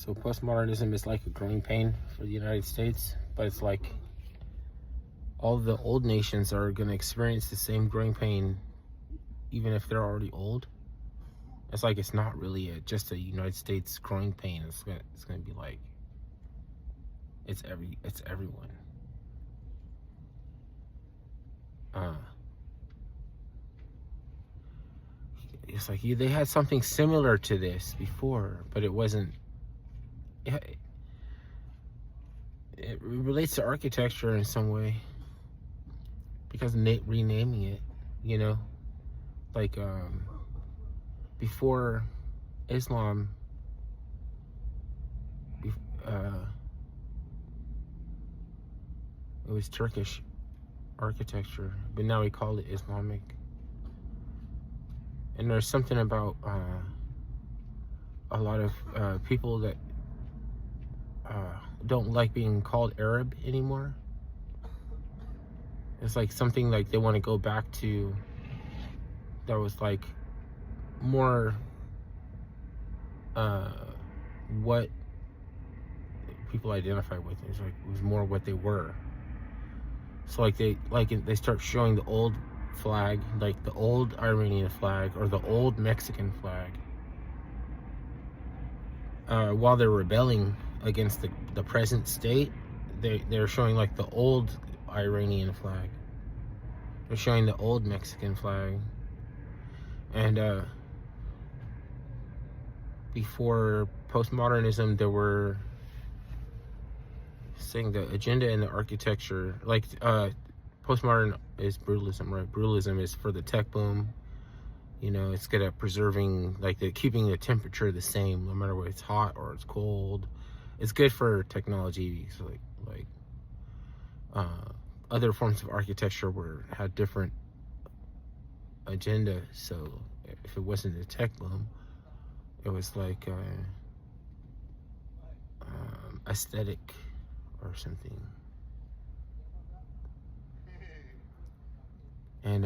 So postmodernism is like a growing pain for the United States, but it's like all the old nations are going to experience the same growing pain, even if they're already old. It's like it's not really just a United States growing pain. It's gonna be like it's everyone. It's like they had something similar to this before, but it wasn't. It relates to architecture in some way because renaming it, you know, like before Islam, it was Turkish architecture, but now we call it Islamic. And there's something about a lot of people that don't like being called Arab anymore. It's like something like they want to go back to that was like more what people identify with. It was more what they were. So they start showing the old flag, like the old Iranian flag or the old Mexican flag, while they're rebelling against the present state. They're showing like the old Iranian flag. They're showing the old Mexican flag. And before postmodernism, they were saying the agenda and the architecture, like postmodern is brutalism, right? Brutalism is for the tech boom. You know, it's good at preserving, like keeping the temperature the same, no matter whether it's hot or it's cold. It's good for technology. So like other forms of architecture had different agenda. So if it wasn't a tech boom, it was like aesthetic or something. And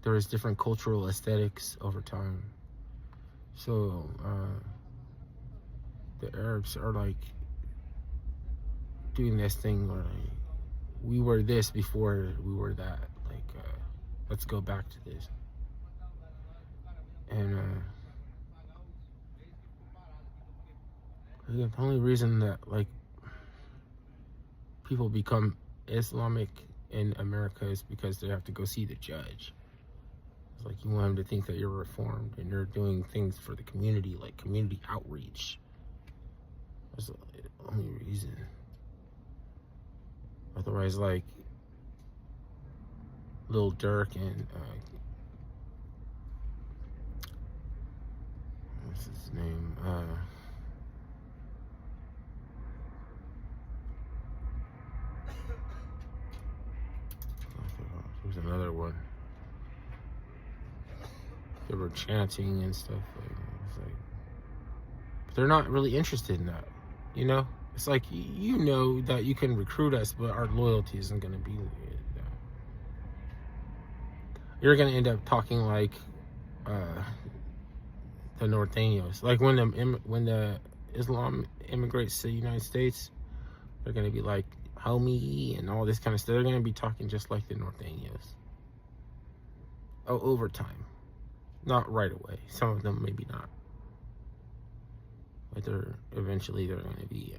there was different cultural aesthetics over time. So the Arabs are like doing this thing where like, we were this before we were that. Like let's go back to this. And the only reason that like people become Islamic in America is because they have to go see the judge. It's like you want them to think that you're reformed and you're doing things for the community, like community outreach. That's the only reason. Otherwise, like Lil Durk and what's his name? There's another one. They were chanting and stuff. But they're not really interested in that, you know? It's like, you know that you can recruit us, but our loyalty isn't going to be that. You're going to end up talking like the Norteños. Like when the Islam immigrates to the United States, they're going to be like, homie, and all this kind of stuff. They're going to be talking just like the Norteños. Oh, over time. Not right away. Some of them maybe not. But eventually they're going to be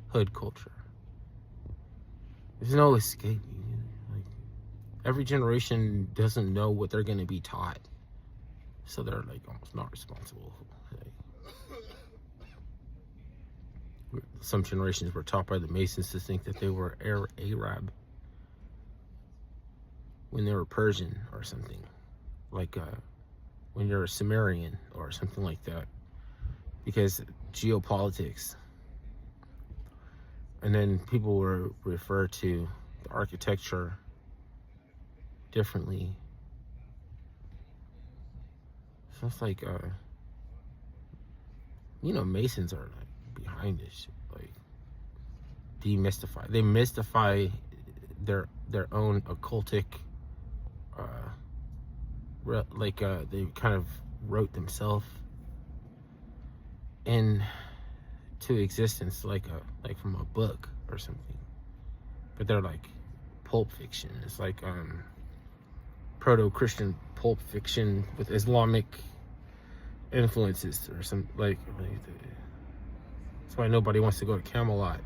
hood culture. There's no escaping. Like every generation doesn't know what they're going to be taught. So they're like almost not responsible. Some generations were taught by the Masons to think that they were Arab when they were Persian or something. Like when you're a Sumerian or something like that. Because geopolitics. And then people were referred to the architecture differently. So it's like, you know, Masons are like behind this shit, like demystify. They mystify their own occultic, they kind of wrote themselves in to existence, like from a book or something. But they're like pulp fiction. It's like proto-Christian pulp fiction with Islamic influences or some like. That's why nobody wants to go to Camelot.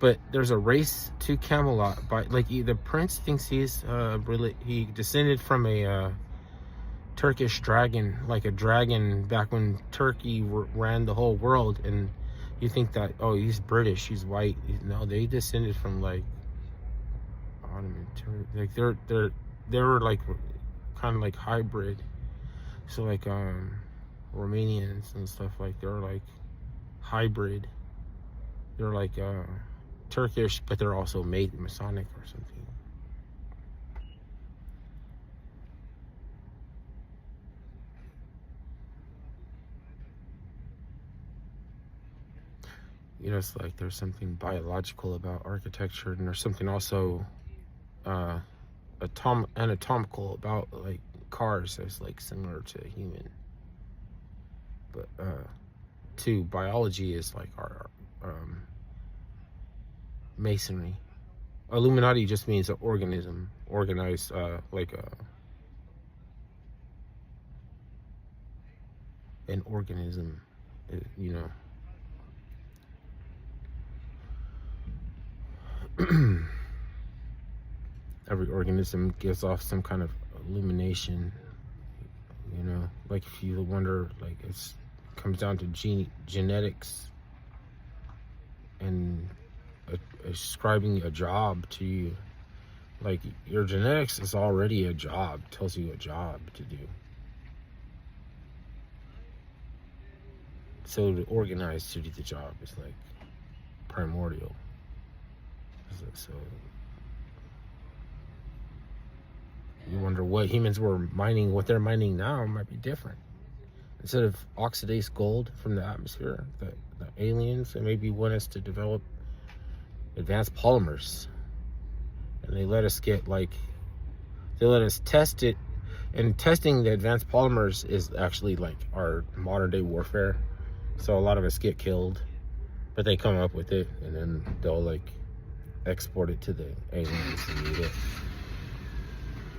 But there's a race to Camelot by like the prince thinks he's he descended from a Turkish dragon, like a dragon back when Turkey ran the whole world, and you think that, oh, he's British, he's white. No, they descended from like Ottoman like they were like kind of like hybrid. So like Romanians and stuff, like they're like hybrid. They're like Turkish, but they're also Masonic or something. You know, it's like there's something biological about architecture, and there's something also anatomical about like cars that's like similar to human. But to biology is like our masonry. Illuminati just means an organism, organized an organism, you know. Every organism gives off some kind of illumination, you know. Like if you wonder, like it comes down to genetics and ascribing a job to you. Like your genetics is already a job, tells you a job to do. So to organize to do the job is like primordial. So you wonder what humans were mining, what they're mining now might be different. Instead of oxidized gold from the atmosphere, the aliens, they maybe want us to develop advanced polymers. And they let us test it. And testing the advanced polymers is actually like our modern day warfare. So a lot of us get killed, but they come up with it, and then they'll like export it to the aliens and eat it.